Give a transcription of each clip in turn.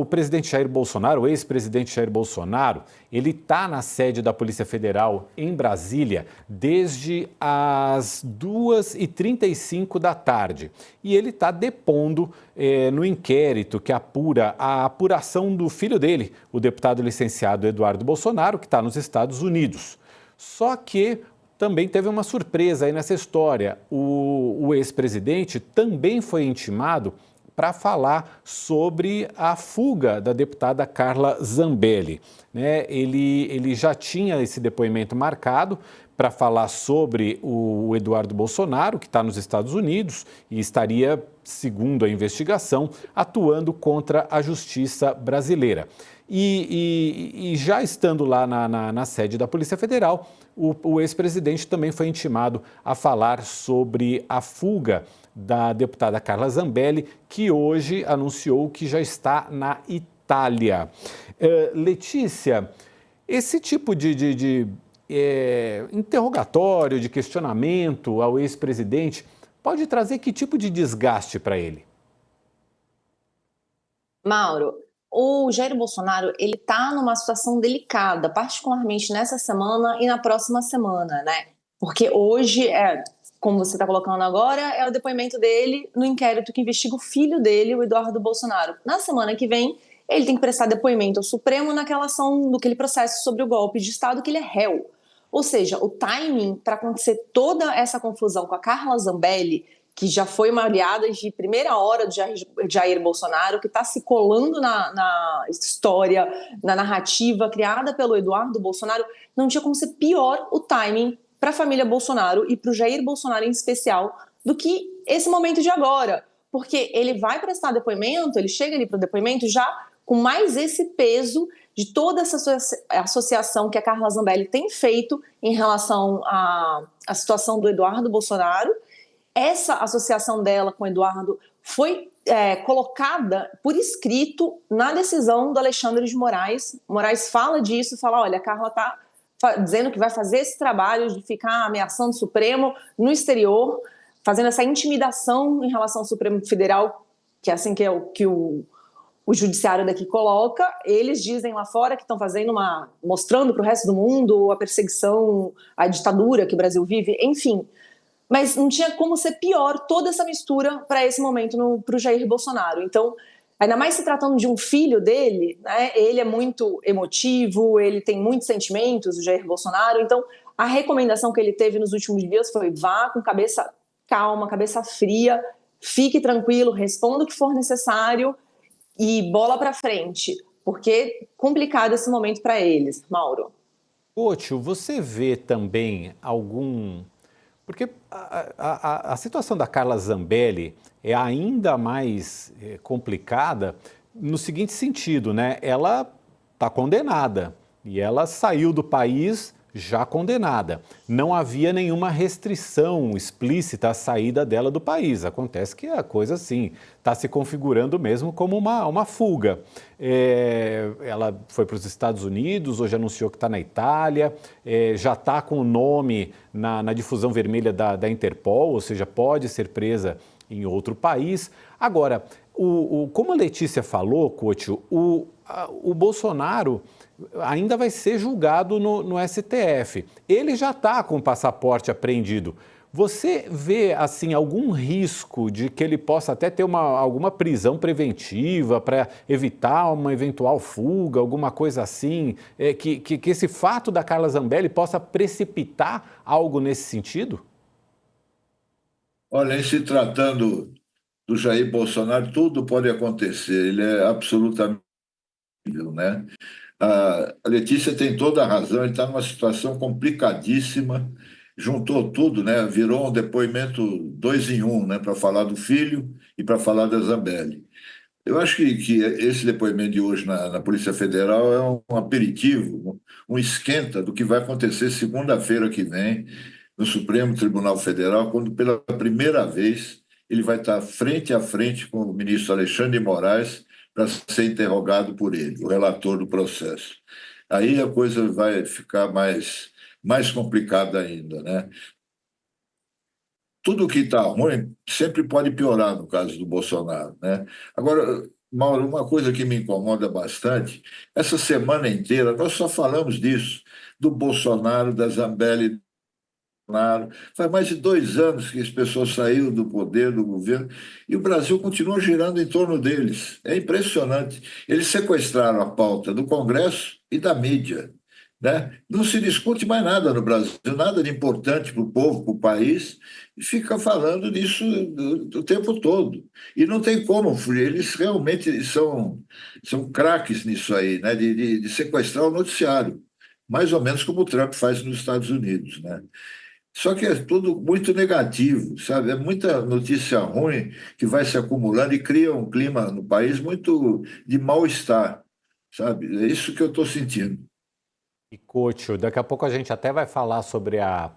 O presidente Jair Bolsonaro, o ex-presidente Jair Bolsonaro, ele está na sede da Polícia Federal em Brasília desde as 2h35 da tarde. E ele está depondo no inquérito que apura a apuração do filho dele, o deputado licenciado Eduardo Bolsonaro, que está nos Estados Unidos. Só que também teve uma surpresa aí nessa história. O ex-presidente também foi intimado para falar sobre a fuga da deputada Carla Zambelli. Ele já tinha esse depoimento marcado para falar sobre o Eduardo Bolsonaro, que está nos Estados Unidos e estaria, segundo a investigação, atuando contra a justiça brasileira. E já estando lá na sede da Polícia Federal, o ex-presidente também foi intimado a falar sobre a fuga da deputada Carla Zambelli, que hoje anunciou que já está na Itália. Letícia, esse tipo de interrogatório, de questionamento ao ex-presidente pode trazer que tipo de desgaste para ele? Mauro, o Jair Bolsonaro, ele tá numa situação delicada, particularmente nessa semana e na próxima semana, né? Porque hoje, como você está colocando agora, é o depoimento dele no inquérito que investiga o filho dele, o Eduardo Bolsonaro. Na semana que vem, ele tem que prestar depoimento ao Supremo naquela ação, naquele processo sobre o golpe de Estado que ele é réu. Ou seja, o timing para acontecer toda essa confusão com a Carla Zambelli, que já foi uma aliada de primeira hora do Jair Bolsonaro, que está se colando na história, na narrativa criada pelo Eduardo Bolsonaro, não tinha como ser pior o timing para a família Bolsonaro e para o Jair Bolsonaro em especial do que esse momento de agora. Porque ele vai prestar depoimento, ele chega ali para o depoimento já com mais esse peso de toda essa associação que a Carla Zambelli tem feito em relação à situação do Eduardo Bolsonaro. Essa associação dela com o Eduardo foi colocada por escrito na decisão do Alexandre de Moraes. Moraes fala disso, fala, olha, a Carla está dizendo que vai fazer esse trabalho de ficar ameaçando o Supremo no exterior, fazendo essa intimidação em relação ao Supremo Federal, que é assim que o judiciário daqui coloca. Eles dizem lá fora que estão fazendo mostrando para o resto do mundo a perseguição, a ditadura que o Brasil vive, enfim. Mas não tinha como ser pior toda essa mistura para esse momento para o Jair Bolsonaro. Então, ainda mais se tratando de um filho dele, né, ele é muito emotivo, ele tem muitos sentimentos, o Jair Bolsonaro. Então, a recomendação que ele teve nos últimos dias foi: vá com cabeça calma, cabeça fria, fique tranquilo, responda o que for necessário e bola para frente, porque é complicado esse momento para eles, Mauro. Couto, você vê também algum... Porque a situação da Carla Zambelli é ainda mais complicada no seguinte sentido, né? Ela está condenada e ela saiu do país já condenada. Não havia nenhuma restrição explícita à saída dela do país. Acontece que a coisa, assim, está se configurando mesmo como uma fuga. Ela foi para os Estados Unidos, hoje anunciou que está na Itália, já está com o nome na difusão vermelha da Interpol, ou seja, pode ser presa em outro país. Agora, como a Letícia falou, Couto, o Bolsonaro ainda vai ser julgado no STF. Ele já está com o passaporte apreendido. Você vê, assim, algum risco de que ele possa até ter alguma prisão preventiva para evitar uma eventual fuga, alguma coisa assim? Que esse fato da Carla Zambelli possa precipitar algo nesse sentido? Olha, em se tratando do Jair Bolsonaro, tudo pode acontecer. Ele é absolutamente, né? A Letícia tem toda a razão, ele está numa situação complicadíssima, juntou tudo, né? Virou um depoimento 2 em 1, né? Para falar do filho e para falar da Zambelli. Eu acho que esse depoimento de hoje na Polícia Federal é um aperitivo, um esquenta do que vai acontecer segunda-feira que vem no Supremo Tribunal Federal, quando pela primeira vez ele vai estar frente a frente com o ministro Alexandre de Moraes para ser interrogado por ele, o relator do processo. Aí a coisa vai ficar mais complicada ainda, né? Tudo que está ruim sempre pode piorar no caso do Bolsonaro, né? Agora, Mauro, uma coisa que me incomoda bastante, essa semana inteira nós só falamos disso, do Bolsonaro, da Zambelli. Bolsonaro. Faz mais de 2 anos que esse pessoal saiu do poder, do governo, e o Brasil continua girando em torno deles. É impressionante. Eles sequestraram a pauta do Congresso e da mídia. Né? Não se discute mais nada no Brasil, nada de importante para o povo, para o país, e fica falando disso o tempo todo. E não tem como fugir, eles realmente são craques nisso aí, né? De sequestrar o noticiário, mais ou menos como o Trump faz nos Estados Unidos. Né? Só que é tudo muito negativo, sabe? É muita notícia ruim que vai se acumulando e cria um clima no país muito de mal-estar, sabe? É isso que eu estou sentindo. E, Couto, daqui a pouco a gente até vai falar sobre a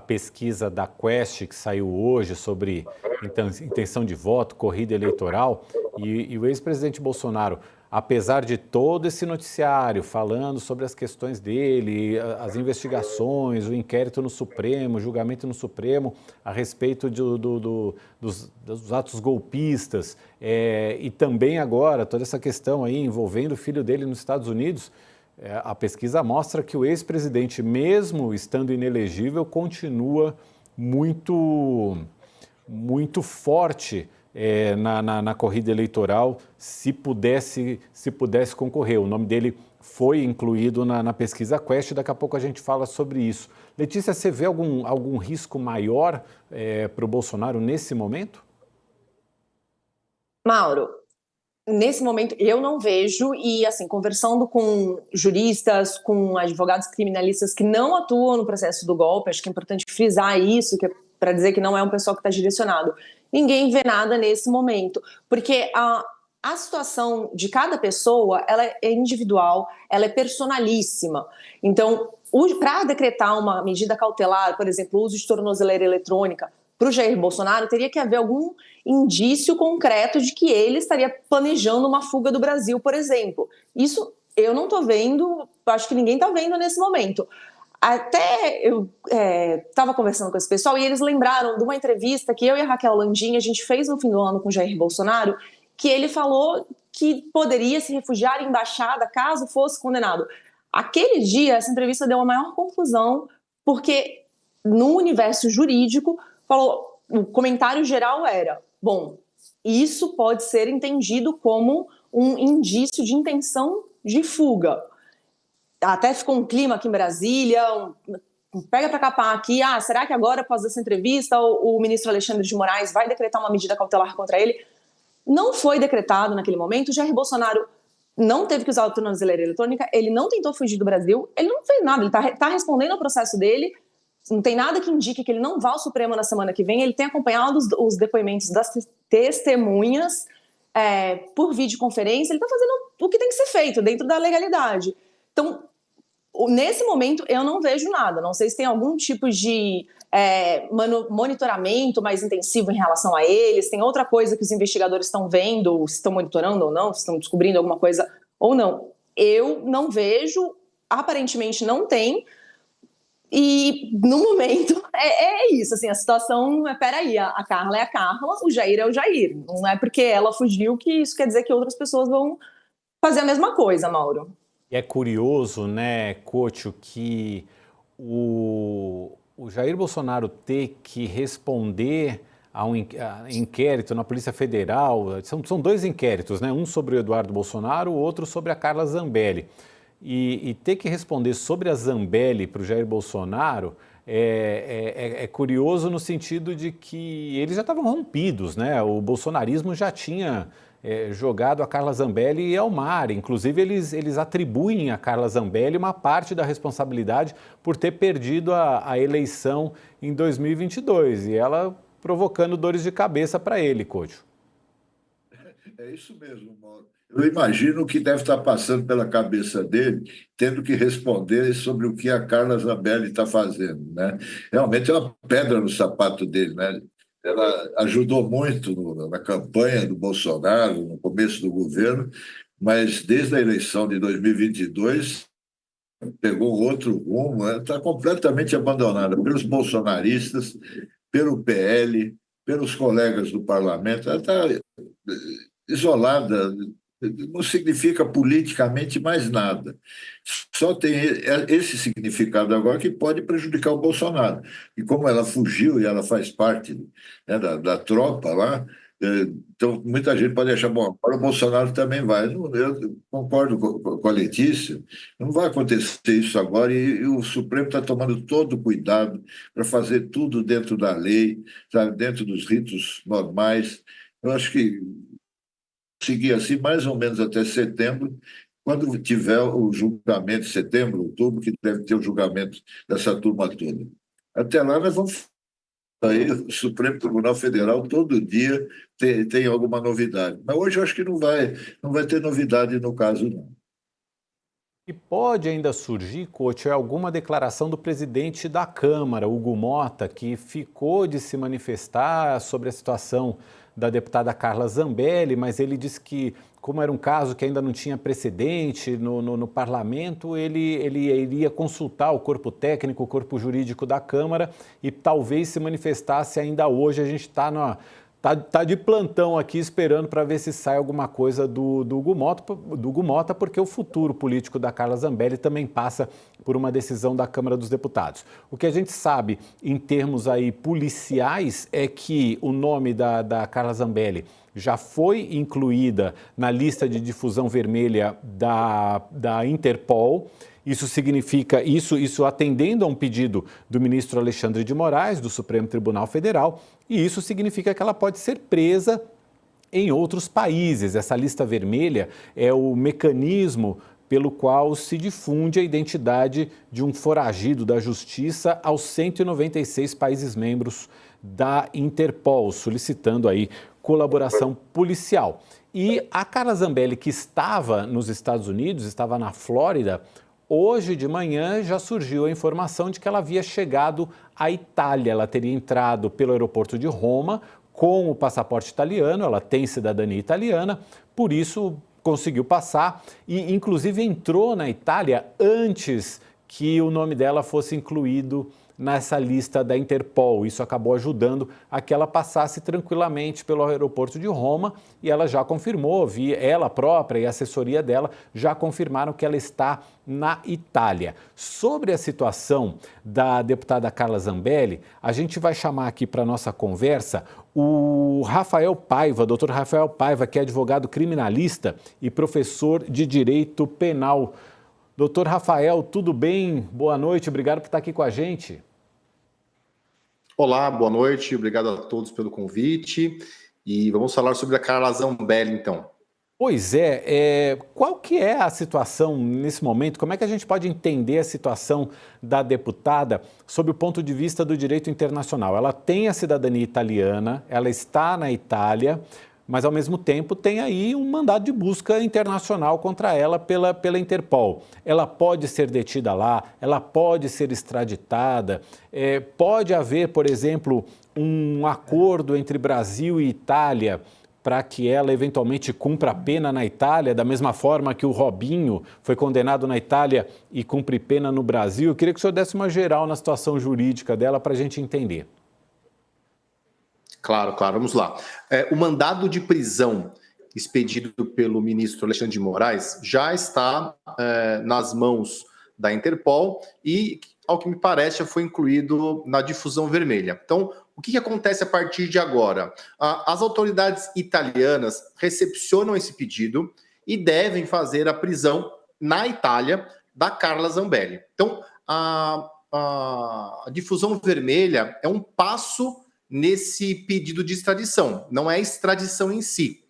pesquisa da Quest que saiu hoje sobre intenção de voto, corrida eleitoral, e o ex-presidente Bolsonaro, apesar de todo esse noticiário falando sobre as questões dele, as investigações, o inquérito no Supremo, o julgamento no Supremo a respeito dos atos golpistas, e também agora toda essa questão aí envolvendo o filho dele nos Estados Unidos. A pesquisa mostra que o ex-presidente, mesmo estando inelegível, continua muito forte na corrida eleitoral, se pudesse concorrer. O nome dele foi incluído na pesquisa Quest, daqui a pouco a gente fala sobre isso. Letícia, você vê algum risco maior para o Bolsonaro nesse momento? Mauro, nesse momento eu não vejo, e assim, conversando com juristas, com advogados criminalistas que não atuam no processo do golpe, acho que é importante frisar isso, que é para dizer que não é um pessoal que está direcionado. Ninguém vê nada nesse momento, porque a situação de cada pessoa, ela é individual, ela é personalíssima. Então, para decretar uma medida cautelar, por exemplo, o uso de tornozeleira eletrônica, para o Jair Bolsonaro, teria que haver algum indício concreto de que ele estaria planejando uma fuga do Brasil, por exemplo. Isso eu não estou vendo, acho que ninguém está vendo nesse momento. Até eu estava conversando com esse pessoal e eles lembraram de uma entrevista que eu e a Raquel Landim a gente fez no fim do ano com o Jair Bolsonaro, que ele falou que poderia se refugiar em embaixada caso fosse condenado. Aquele dia, essa entrevista deu a maior confusão, porque no universo jurídico, o comentário geral era: bom, isso pode ser entendido como um indício de intenção de fuga. Até ficou um clima aqui em Brasília, pega para capar aqui, será que agora, após essa entrevista, o ministro Alexandre de Moraes vai decretar uma medida cautelar contra ele? Não foi decretado naquele momento. O Jair Bolsonaro não teve que usar a tornozeleira eletrônica, ele não tentou fugir do Brasil, ele não fez nada, ele está respondendo ao processo dele. Não tem nada que indique que ele não vá ao Supremo na semana que vem. Ele tem acompanhado os depoimentos das testemunhas por videoconferência. Ele está fazendo o que tem que ser feito dentro da legalidade. Então, nesse momento, eu não vejo nada. Não sei se tem algum tipo de monitoramento mais intensivo em relação a eles. Tem outra coisa que os investigadores estão vendo, se estão monitorando ou não, se estão descobrindo alguma coisa ou não. Eu não vejo, aparentemente não tem. E, no momento, é isso, assim, a situação peraí, a Carla é a Carla, o Jair é o Jair. Não é porque ela fugiu que isso quer dizer que outras pessoas vão fazer a mesma coisa, Mauro. E é curioso, né, Couto, que o Jair Bolsonaro ter que responder a um inquérito na Polícia Federal, são dois inquéritos, né, um sobre o Eduardo Bolsonaro, o outro sobre a Carla Zambelli. E ter que responder sobre a Zambelli para o Jair Bolsonaro é curioso no sentido de que eles já estavam rompidos, né? O bolsonarismo já tinha jogado a Carla Zambelli ao mar. Inclusive, eles atribuem a Carla Zambelli uma parte da responsabilidade por ter perdido a eleição em 2022. E ela provocando dores de cabeça para ele, Couto. É isso mesmo, Mauro. Eu imagino o que deve estar passando pela cabeça dele, tendo que responder sobre o que a Carla Zambelli está fazendo, né? Realmente é uma pedra no sapato dele, né? Ela ajudou muito na campanha do Bolsonaro, no começo do governo, mas desde a eleição de 2022 pegou outro rumo, está completamente abandonada pelos bolsonaristas, pelo PL, pelos colegas do parlamento. Ela está isolada, não significa politicamente mais nada. Só tem esse significado agora que pode prejudicar o Bolsonaro. E como ela fugiu e ela faz parte, né, da tropa lá, então muita gente pode achar, bom, agora o Bolsonaro também vai. Eu concordo com a Letícia, não vai acontecer isso agora e o Supremo está tomando todo o cuidado para fazer tudo dentro da lei, sabe, dentro dos ritos normais. Eu acho que seguir assim mais ou menos até setembro, quando tiver o julgamento, setembro, outubro, que deve ter o julgamento dessa turma toda. Até lá nós vamos. Aí o Supremo Tribunal Federal todo dia tem alguma novidade. Mas hoje eu acho que não vai ter novidade no caso, não. E pode ainda surgir, Coach, alguma declaração do presidente da Câmara, Hugo Motta, que ficou de se manifestar sobre a situação da deputada Carla Zambelli, mas ele disse que, como era um caso que ainda não tinha precedente no parlamento, ele iria consultar o corpo técnico, o corpo jurídico da Câmara e talvez se manifestasse ainda hoje. A gente está Tá de plantão aqui esperando para ver se sai alguma coisa do Hugo Motta, porque o futuro político da Carla Zambelli também passa por uma decisão da Câmara dos Deputados. O que a gente sabe em termos aí policiais é que o nome da Carla Zambelli já foi incluída na lista de difusão vermelha da Interpol. Isso significa, isso atendendo a um pedido do ministro Alexandre de Moraes, do Supremo Tribunal Federal, e isso significa que ela pode ser presa em outros países. Essa lista vermelha é o mecanismo pelo qual se difunde a identidade de um foragido da Justiça aos 196 países membros da Interpol, solicitando aí colaboração policial. E a Carla Zambelli, que estava nos Estados Unidos, estava na Flórida, hoje de manhã já surgiu a informação de que ela havia chegado à Itália. Ela teria entrado pelo aeroporto de Roma com o passaporte italiano, ela tem cidadania italiana, por isso conseguiu passar e inclusive entrou na Itália antes que o nome dela fosse incluído nessa lista da Interpol. Isso acabou ajudando a que ela passasse tranquilamente pelo aeroporto de Roma e ela já confirmou, ela própria e a assessoria dela já confirmaram que ela está na Itália. Sobre a situação da deputada Carla Zambelli, a gente vai chamar aqui para a nossa conversa o Rafael Paiva, doutor Rafael Paiva, que é advogado criminalista e professor de Direito Penal. Doutor Rafael, tudo bem? Boa noite, obrigado por estar aqui com a gente. Olá, boa noite, obrigado a todos pelo convite e vamos falar sobre a Carla Zambelli, então. Pois é, qual que é a situação nesse momento? Como é que a gente pode entender a situação da deputada sob o ponto de vista do direito internacional? Ela tem a cidadania italiana, ela está na Itália, mas ao mesmo tempo tem aí um mandado de busca internacional contra ela pela Interpol. Ela pode ser detida lá, ela pode ser extraditada, pode haver, por exemplo, um acordo entre Brasil e Itália para que ela eventualmente cumpra a pena na Itália, da mesma forma que o Robinho foi condenado na Itália e cumpre pena no Brasil. Eu queria que o senhor desse uma geral na situação jurídica dela para a gente entender. Claro, vamos lá. O mandado de prisão expedido pelo ministro Alexandre de Moraes já está nas mãos da Interpol e, ao que me parece, já foi incluído na difusão vermelha. Então, o que acontece a partir de agora? As autoridades italianas recepcionam esse pedido e devem fazer a prisão na Itália da Carla Zambelli. Então, a difusão vermelha é um passo nesse pedido de extradição, não é a extradição em si.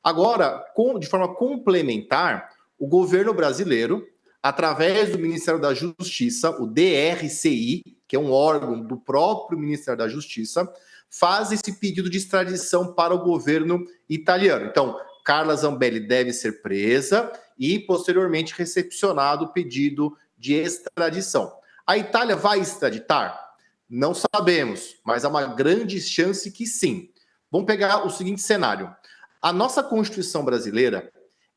Agora, de forma complementar, o governo brasileiro, através do Ministério da Justiça, o DRCI, que é um órgão do próprio Ministério da Justiça, faz esse pedido de extradição para o governo italiano. Então, Carla Zambelli deve ser presa e, posteriormente, recepcionado o pedido de extradição. A Itália vai extraditar? Não sabemos, mas há uma grande chance que sim. Vamos pegar o seguinte cenário. A nossa Constituição brasileira,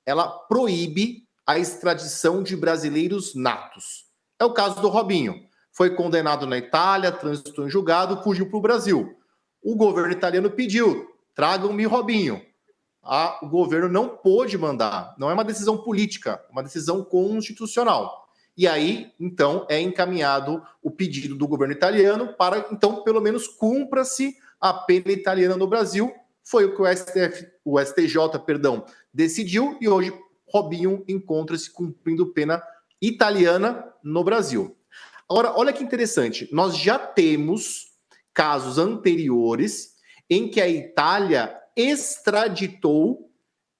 ela proíbe a extradição de brasileiros natos. É o caso do Robinho. Foi condenado na Itália, transitou em julgado, fugiu para o Brasil. O governo italiano pediu, tragam-me Robinho. o governo não pôde mandar. Não é uma decisão política, é uma decisão constitucional. E aí, então, é encaminhado o pedido do governo italiano para, então, pelo menos cumpra-se a pena italiana no Brasil. Foi o que o STJ, decidiu, e hoje Robinho encontra-se cumprindo pena italiana no Brasil. Agora, olha que interessante, nós já temos casos anteriores em que a Itália extraditou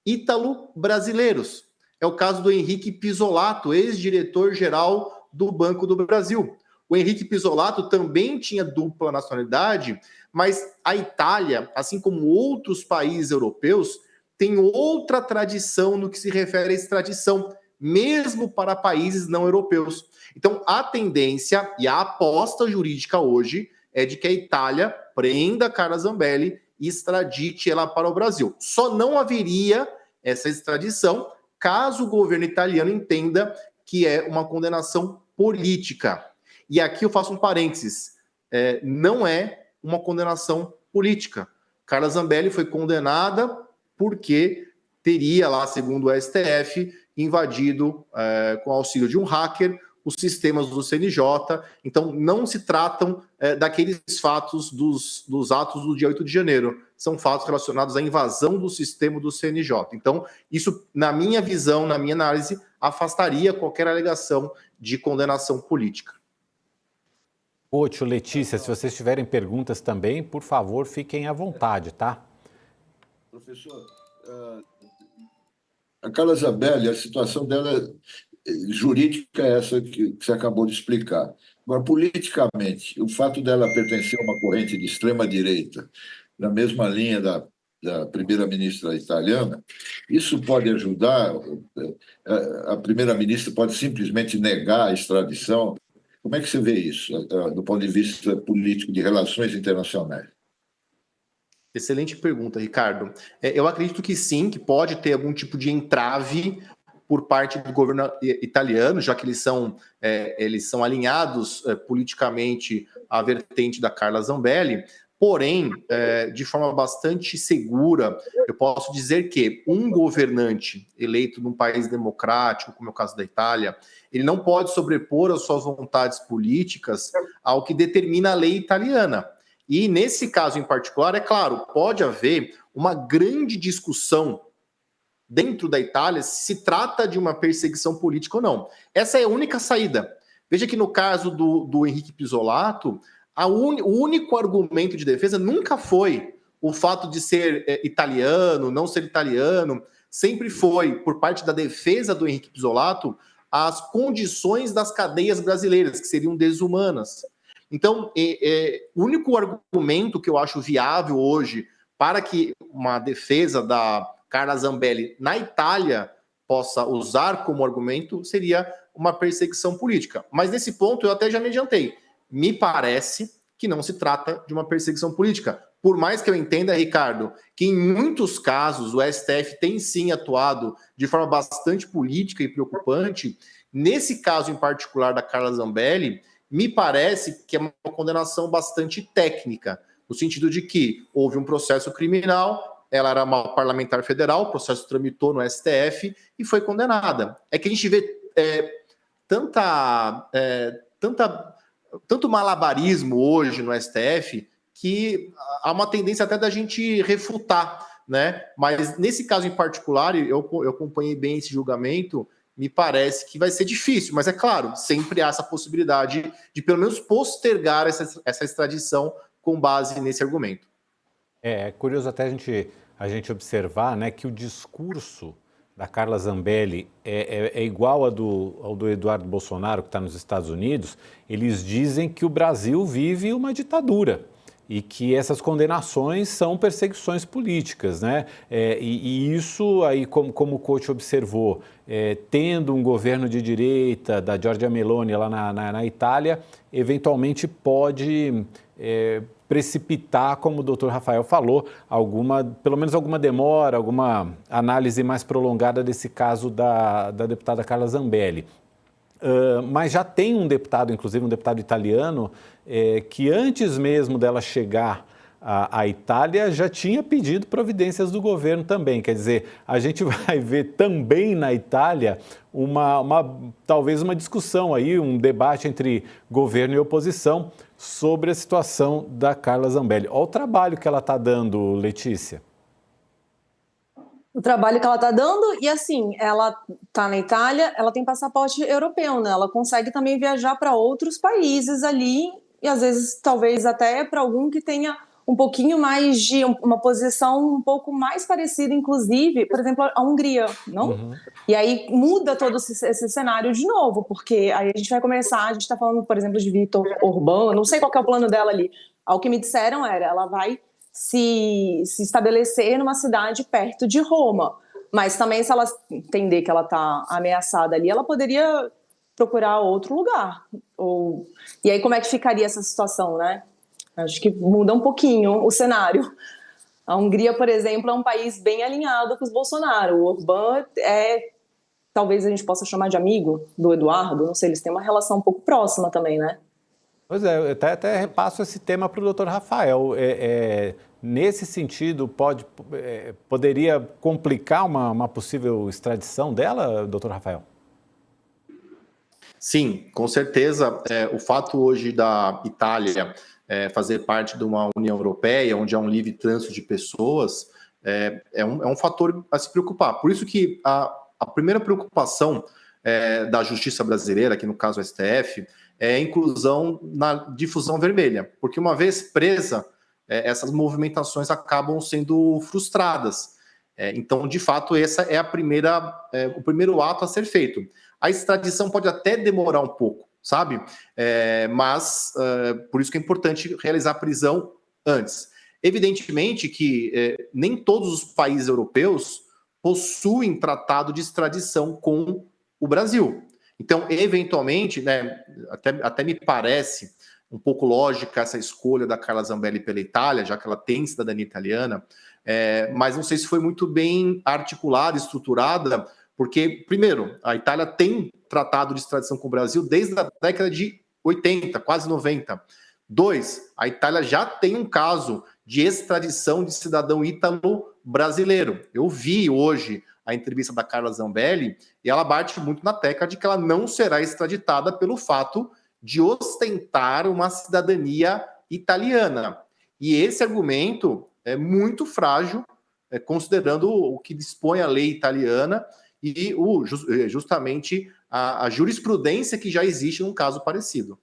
ítalo-brasileiros. É o caso do Henrique Pisolato, ex-diretor-geral do Banco do Brasil. O Henrique Pisolato também tinha dupla nacionalidade, mas a Itália, assim como outros países europeus, tem outra tradição no que se refere à extradição, mesmo para países não europeus. Então, a tendência e a aposta jurídica hoje é de que a Itália prenda Carla Zambelli e extradite ela para o Brasil. Só não haveria essa extradição caso o governo italiano entenda que é uma condenação política. E aqui eu faço um parênteses. Não é uma condenação política. Carla Zambelli foi condenada porque teria lá, segundo o STF, invadido, com auxílio de um hacker, os sistemas do CNJ. Então, não se tratam daqueles fatos dos atos do dia 8 de janeiro. São fatos relacionados à invasão do sistema do CNJ. Então, isso, na minha visão, na minha análise, afastaria qualquer alegação de condenação política. Couto, Letícia, se vocês tiverem perguntas também, por favor, fiquem à vontade, tá? Professor, a Carla Zambelli, a situação dela jurídica é essa que você acabou de explicar. Agora, politicamente, o fato dela pertencer a uma corrente de extrema-direita, na mesma linha da primeira-ministra italiana, isso pode ajudar? A primeira-ministra pode simplesmente negar a extradição? Como é que você vê isso, do ponto de vista político, de relações internacionais? Excelente pergunta, Ricardo. Eu acredito que sim, que pode ter algum tipo de entrave por parte do governo italiano, já que eles são alinhados politicamente à vertente da Carla Zambelli. Porém, de forma bastante segura, eu posso dizer que um governante eleito num país democrático, como é o caso da Itália, ele não pode sobrepor as suas vontades políticas ao que determina a lei italiana. E nesse caso em particular, é claro, pode haver uma grande discussão dentro da Itália se trata de uma perseguição política ou não. Essa é a única saída. Veja que no caso do Henrique Pisolato, o único argumento de defesa nunca foi o fato de ser italiano, não ser italiano, sempre foi, por parte da defesa do Henrique Pisolato, as condições das cadeias brasileiras, que seriam desumanas. Então, o único argumento que eu acho viável hoje para que uma defesa da Carla Zambelli na Itália possa usar como argumento seria uma perseguição política. Mas nesse ponto eu até já me adiantei. Me parece que não se trata de uma perseguição política. Por mais que eu entenda, Ricardo, que em muitos casos o STF tem sim atuado de forma bastante política e preocupante, nesse caso em particular da Carla Zambelli, me parece que é uma condenação bastante técnica, no sentido de que houve um processo criminal, ela era uma parlamentar federal, o processo tramitou no STF e foi condenada. É que a gente vê tanto malabarismo hoje no STF que há uma tendência até da gente refutar, né? Mas nesse caso em particular, eu acompanhei bem esse julgamento, me parece que vai ser difícil, mas é claro, sempre há essa possibilidade de pelo menos postergar essa extradição com base nesse argumento. É curioso até a gente observar, né, que o discurso da Carla Zambelli é igual ao do Eduardo Bolsonaro, que está nos Estados Unidos. Eles dizem que o Brasil vive uma ditadura e que essas condenações são perseguições políticas, né? E isso aí, como o Couto observou, tendo um governo de direita da Giorgia Meloni lá na Itália, eventualmente pode precipitar, como o doutor Rafael falou, pelo menos alguma demora, alguma análise mais prolongada desse caso da deputada Carla Zambelli. Mas já tem um deputado, inclusive um deputado italiano, que antes mesmo dela chegar a Itália já tinha pedido providências do governo também. Quer dizer, a gente vai ver também na Itália talvez uma discussão aí, um debate entre governo e oposição sobre a situação da Carla Zambelli. Olha o trabalho que ela está dando, Letícia. O trabalho que ela está dando, e assim, ela está na Itália, ela tem passaporte europeu, né? Ela consegue também viajar para outros países ali, e às vezes, talvez até para algum que tenha um pouquinho mais de uma posição um pouco mais parecida, inclusive, por exemplo, a Hungria, não? Uhum. E aí muda todo esse cenário de novo, porque aí a gente vai começar, a gente está falando, por exemplo, de Viktor Orbán, não sei qual que é o plano dela ali. Ao que me disseram ela vai se estabelecer numa cidade perto de Roma. Mas também, se ela entender que ela está ameaçada ali, ela poderia procurar outro lugar. E aí, como é que ficaria essa situação, né? Acho que muda um pouquinho o cenário. A Hungria, por exemplo, é um país bem alinhado com os Bolsonaro. O Orbán talvez a gente possa chamar de amigo do Eduardo, não sei, eles têm uma relação um pouco próxima também, né? Pois é, eu até repasso esse tema para o doutor Rafael. Nesse sentido, poderia complicar uma possível extradição dela, doutor Rafael? Sim, com certeza. O fato hoje da Itália fazer parte de uma União Europeia, onde há um livre trânsito de pessoas, é um fator a se preocupar. Por isso que a primeira preocupação da justiça brasileira, aqui no caso o STF, é a inclusão na difusão vermelha, porque uma vez presa, essas movimentações acabam sendo frustradas. Então, de fato, essa é o primeiro ato a ser feito. A extradição pode até demorar um pouco, sabe? Mas por isso que é importante realizar a prisão antes. Evidentemente que nem todos os países europeus possuem tratado de extradição com o Brasil. Então, eventualmente, né, até me parece um pouco lógica essa escolha da Carla Zambelli pela Itália, já que ela tem cidadania italiana, mas não sei se foi muito bem articulada, estruturada, porque, primeiro, a Itália tem tratado de extradição com o Brasil desde a década de 80, quase 90. 2, a Itália já tem um caso de extradição de cidadão ítalo-brasileiro. Eu vi hoje a entrevista da Carla Zambelli e ela bate muito na tecla de que ela não será extraditada pelo fato de ostentar uma cidadania italiana. E esse argumento é muito frágil, considerando o que dispõe a lei italiana e justamente a jurisprudência que já existe num caso parecido.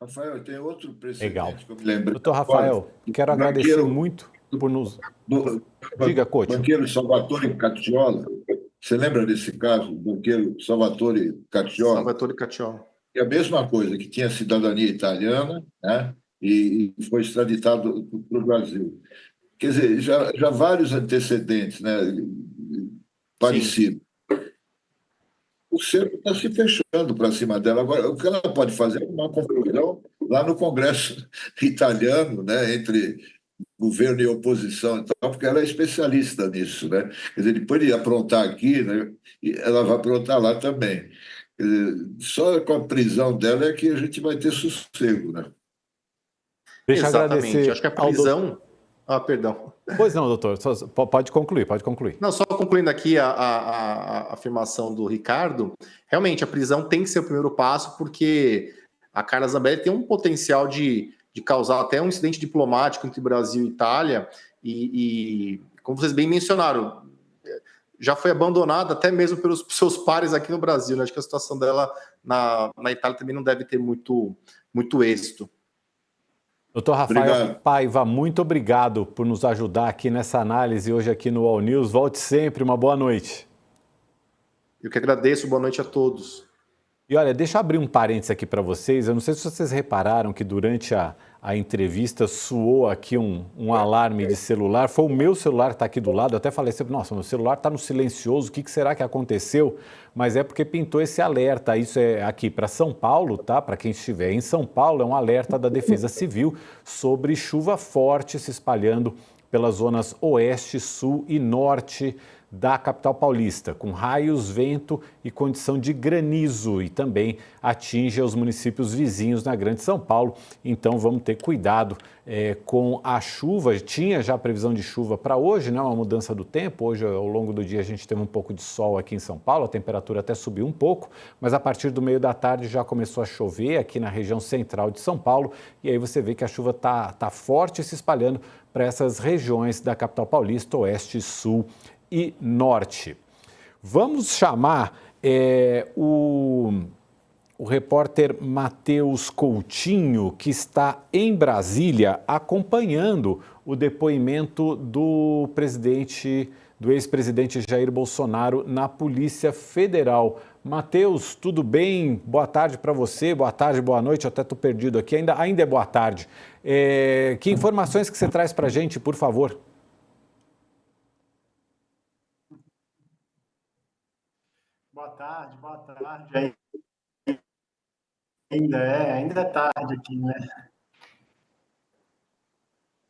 Rafael, tem outro precedente. Legal. Que eu me lembrei. Doutor Rafael, quero agradecer muito por nos... Diga, Couto. Banqueiro Salvatore Cacciola. Você lembra desse caso? Banqueiro Salvatore Cacciola. Salvatore Cacciola. É a mesma coisa, que tinha cidadania italiana, né? E foi extraditado para o Brasil. Quer dizer, já vários antecedentes, né? Parecidos. O cerco está se fechando para cima dela. Agora, o que ela pode fazer é uma confusão lá no Congresso italiano, né, entre governo e oposição, então, porque ela é especialista nisso, né? Quer dizer, depois de aprontar aqui, né, ela vai aprontar lá também. Quer dizer, só com a prisão dela é que a gente vai ter sossego, né? Deixa eu Exatamente. agradecer. Acho que a prisão... perdão. Pois não, doutor. Pode concluir. Não, só concluindo aqui a afirmação do Ricardo, realmente a prisão tem que ser o primeiro passo, porque a Carla Zambelli tem um potencial de causar até um incidente diplomático entre Brasil e Itália, e como vocês bem mencionaram, já foi abandonada até mesmo pelos seus pares aqui no Brasil, né? Acho que a situação dela na Itália também não deve ter muito êxito. Doutor Rafael Obrigado. Paiva, muito obrigado por nos ajudar aqui nessa análise hoje aqui no All News. Volte sempre, uma boa noite. Eu que agradeço, boa noite a todos. E olha, deixa eu abrir um parênteses aqui para vocês. Eu não sei se vocês repararam que durante a entrevista soou aqui um alarme de celular. Foi o meu celular que está aqui do lado. Eu até falei assim, nossa, meu celular está no silencioso, o que será que aconteceu? Mas é porque pintou esse alerta. Isso é aqui para São Paulo, tá? Para quem estiver em São Paulo, é um alerta da Defesa Civil sobre chuva forte se espalhando pelas zonas oeste, sul e norte da capital paulista, com raios, vento e condição de granizo, e também atinge os municípios vizinhos na Grande São Paulo. Então vamos ter cuidado com a chuva. Tinha já previsão de chuva para hoje, né? Uma mudança do tempo. Hoje, ao longo do dia, a gente teve um pouco de sol aqui em São Paulo, a temperatura até subiu um pouco, mas a partir do meio da tarde já começou a chover aqui na região central de São Paulo, e aí você vê que a chuva tá forte, se espalhando para essas regiões da capital paulista, oeste, sul e norte. Vamos chamar o repórter Matheus Coutinho, que está em Brasília, acompanhando o depoimento do ex-presidente Jair Bolsonaro na Polícia Federal. Matheus, tudo bem? Boa tarde para você, boa tarde, boa noite, eu até estou perdido aqui, ainda é boa tarde. Que informações que você traz para a gente, por favor? Boa tarde, boa tarde. Ainda é tarde aqui, né?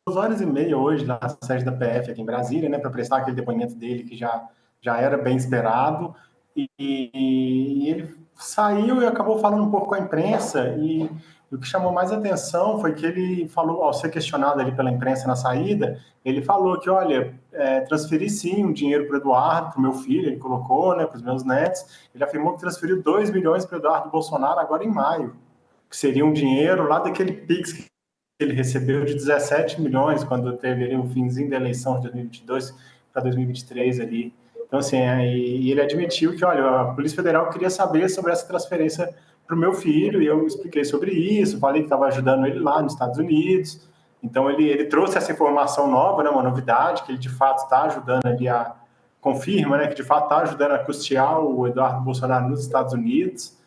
2h30 hoje na sede da PF aqui em Brasília, né, para prestar aquele depoimento dele que já era bem esperado, e ele saiu e acabou falando um pouco com a imprensa, e o que chamou mais atenção foi que ele falou, ao ser questionado ali pela imprensa na saída, ele falou que, olha, transferi sim um dinheiro para o Eduardo, para o meu filho, ele colocou, né, para os meus netos, ele afirmou que transferiu 2 milhões para o Eduardo Bolsonaro agora em maio, que seria um dinheiro lá daquele Pix que ele recebeu de 17 milhões quando teve ali o finzinho da eleição de 2022 para 2023 ali. Então, assim, e ele admitiu que, olha, a Polícia Federal queria saber sobre essa transferência para o meu filho, e eu expliquei sobre isso, falei que estava ajudando ele lá nos Estados Unidos. Então, ele trouxe essa informação nova, né, uma novidade, que ele de fato está ajudando ali confirma, né, que de fato está ajudando a custear o Eduardo Bolsonaro nos Estados Unidos.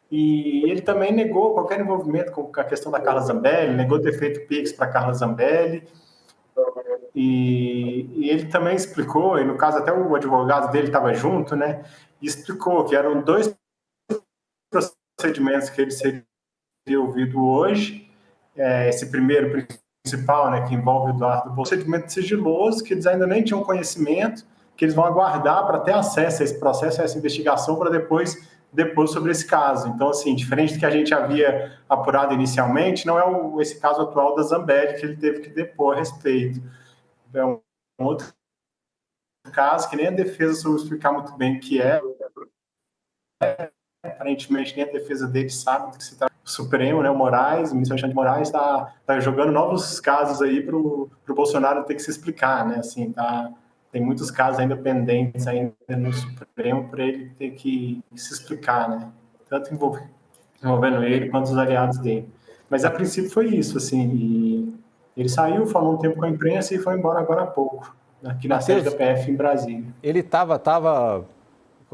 E ele também negou qualquer envolvimento com a questão da Carla Zambelli, negou ter feito Pix para Carla Zambelli. E ele também explicou, e no caso até o advogado dele estava junto, né? E explicou que eram 2 procedimentos que ele seria ouvido hoje. Esse primeiro principal, né, que envolve o Eduardo Bolsonaro, procedimento sigiloso, que eles ainda nem tinham conhecimento, que eles vão aguardar para ter acesso a esse processo, a essa investigação, para depois depor sobre esse caso. Então, assim, diferente do que a gente havia apurado inicialmente, não é esse caso atual da Zambelli que ele teve que depor a respeito. É um outro caso que nem a defesa soube explicar muito bem o que é. Aparentemente, nem a defesa dele sabe do que se trata. O Supremo, né, o Moraes, o ministro Alexandre de Moraes, está jogando novos casos aí para o Bolsonaro ter que se explicar, né? Assim, tem muitos casos ainda pendentes ainda no Supremo para ele ter que se explicar, né? Tanto envolvendo ele quanto os aliados dele. Mas a princípio foi isso, assim. E ele saiu, falou um tempo com a imprensa e foi embora agora há pouco, aqui na sede da PF em Brasília. Ele estava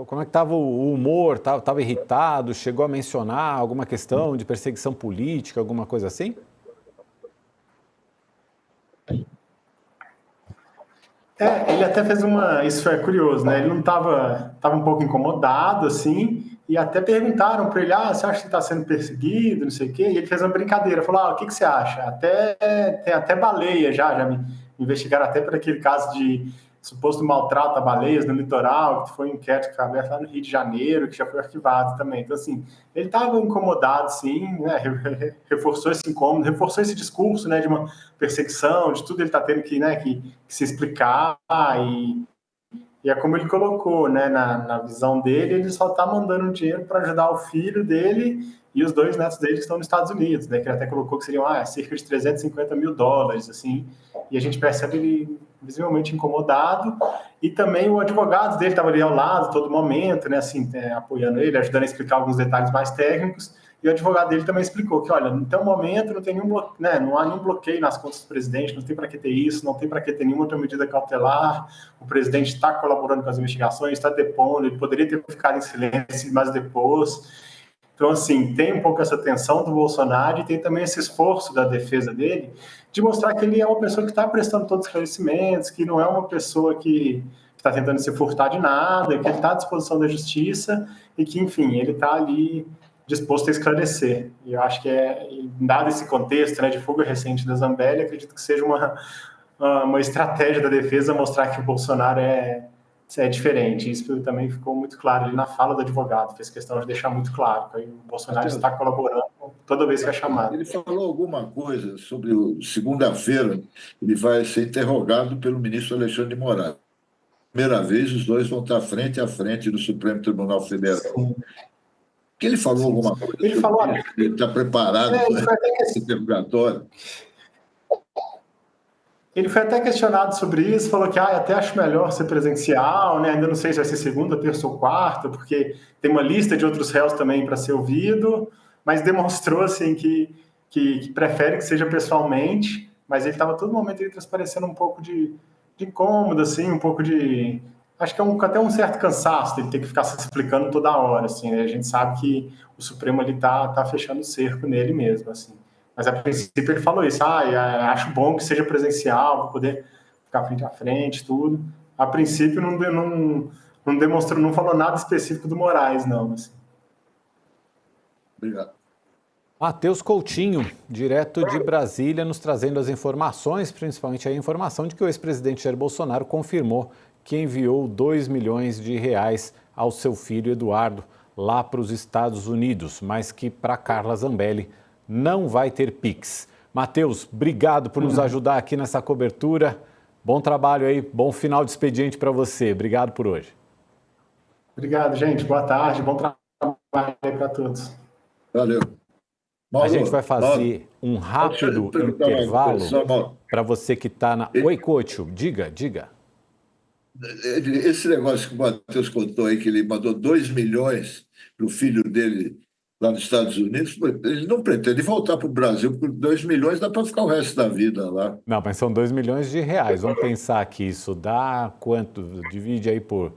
como é que estava o humor? Estava irritado? Chegou a mencionar alguma questão de perseguição política, alguma coisa assim? Ele até fez isso é curioso, né? Ele não estava um pouco incomodado, assim, e até perguntaram para ele, você acha que está sendo perseguido, não sei o quê? E ele fez uma brincadeira, falou, o que você acha? Tem até baleia já me investigaram até por aquele caso de suposto maltrato a baleias no litoral, que foi um inquérito que foi aberto lá no Rio de Janeiro, que já foi arquivado também. Então, assim, ele estava incomodado, sim, né? Reforçou esse incômodo, reforçou esse discurso, né, de uma perseguição, de tudo ele está tendo que se explicar, e é como ele colocou, né, na visão dele, ele só está mandando dinheiro para ajudar o filho dele e os 2 netos dele que estão nos Estados Unidos, né, que ele até colocou que seriam cerca de $350 mil, assim, e a gente percebe ele visivelmente incomodado, e também o advogado dele estava ali ao lado todo momento, né, assim, apoiando ele, ajudando a explicar alguns detalhes mais técnicos, e o advogado dele também explicou que, olha, até o momento não tem não há nenhum bloqueio nas contas do presidente, não tem para que ter isso, não tem para que ter nenhuma outra medida cautelar, o presidente está colaborando com as investigações, está depondo, ele poderia ter ficado em silêncio, mas depois. Então, assim, tem um pouco essa tensão do Bolsonaro e tem também esse esforço da defesa dele de mostrar que ele é uma pessoa que está prestando todos os esclarecimentos, que não é uma pessoa que está tentando se furtar de nada, que ele está à disposição da justiça e que, enfim, ele está ali disposto a esclarecer. E eu acho que dado esse contexto, né, de fuga recente da Zambelli, acredito que seja uma estratégia da defesa mostrar que o Bolsonaro é diferente. Isso também ficou muito claro ali na fala do advogado, fez questão de deixar muito claro que o Bolsonaro está colaborando toda vez que é chamado. Ele falou alguma coisa sobre segunda-feira, ele vai ser interrogado pelo ministro Alexandre de Moraes. Primeira vez, os dois vão estar frente a frente do Supremo Tribunal Federal. Sim. Que ele falou alguma coisa? Ele falou. Ele está preparado para esse interrogatório. Ele foi até questionado sobre isso, falou que até acho melhor ser presencial, né? Ainda não sei se vai ser segunda, terça ou quarta, porque tem uma lista de outros réus também para ser ouvido, mas demonstrou assim que prefere que seja pessoalmente, mas ele estava todo momento transparecendo um pouco de incômodo, assim, um pouco de... Acho que até um certo cansaço dele ter que ficar se explicando toda hora, assim, né? A gente sabe que o Supremo ali tá fechando o cerco nele mesmo, assim. Mas a princípio ele falou isso, acho bom que seja presencial, para poder ficar frente a frente, tudo. A princípio não demonstrou, não falou nada específico do Moraes, não. Assim. Obrigado. Matheus Coutinho, direto de Brasília, nos trazendo as informações, principalmente a informação de que o ex-presidente Jair Bolsonaro confirmou que enviou 2 milhões de reais ao seu filho Eduardo lá para os Estados Unidos, mas que para Carla Zambelli não vai ter Pix. Matheus, obrigado por nos ajudar aqui nessa cobertura. Bom trabalho aí, bom final de expediente para você. Obrigado por hoje. Obrigado, gente. Boa tarde, bom trabalho aí para todos. Valeu. A gente vai fazer um rápido intervalo para você que está na... Oi, Couto, diga. Esse negócio que o Matheus contou aí, que ele mandou 2 milhões para o filho dele lá nos Estados Unidos, ele não pretende voltar para o Brasil, porque 2 milhões dá para ficar o resto da vida lá. Não, mas são 2 milhões de reais. Vamos pensar que isso dá quanto? Divide aí por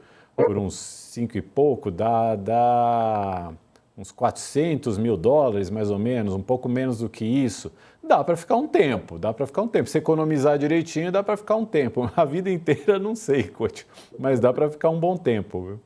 uns 5 e pouco, dá uns 400 mil dólares, mais ou menos, um pouco menos do que isso. Dá para ficar um tempo. Se economizar direitinho, dá para ficar um tempo. A vida inteira, não sei, Couto, mas dá para ficar um bom tempo, viu?